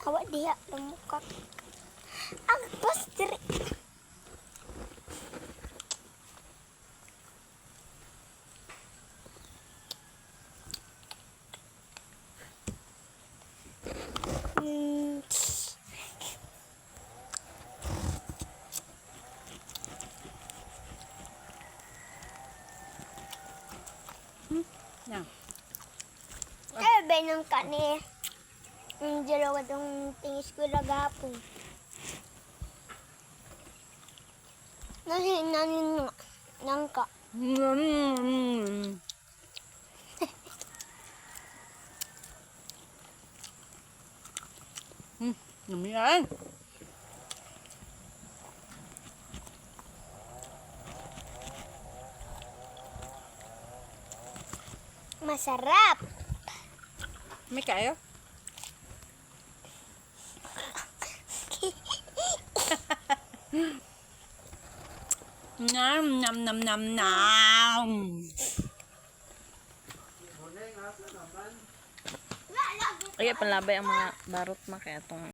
Hawa diha lumukak. Agpas diri. Yan. Ay, benang kani. Ang dalawa itong tingis ko lagapon. Nanin nangka. Yummy yan. Masarap. May kayo? Nam nam nam nam nam. Ay, panlabay ang mga barot na kaya itong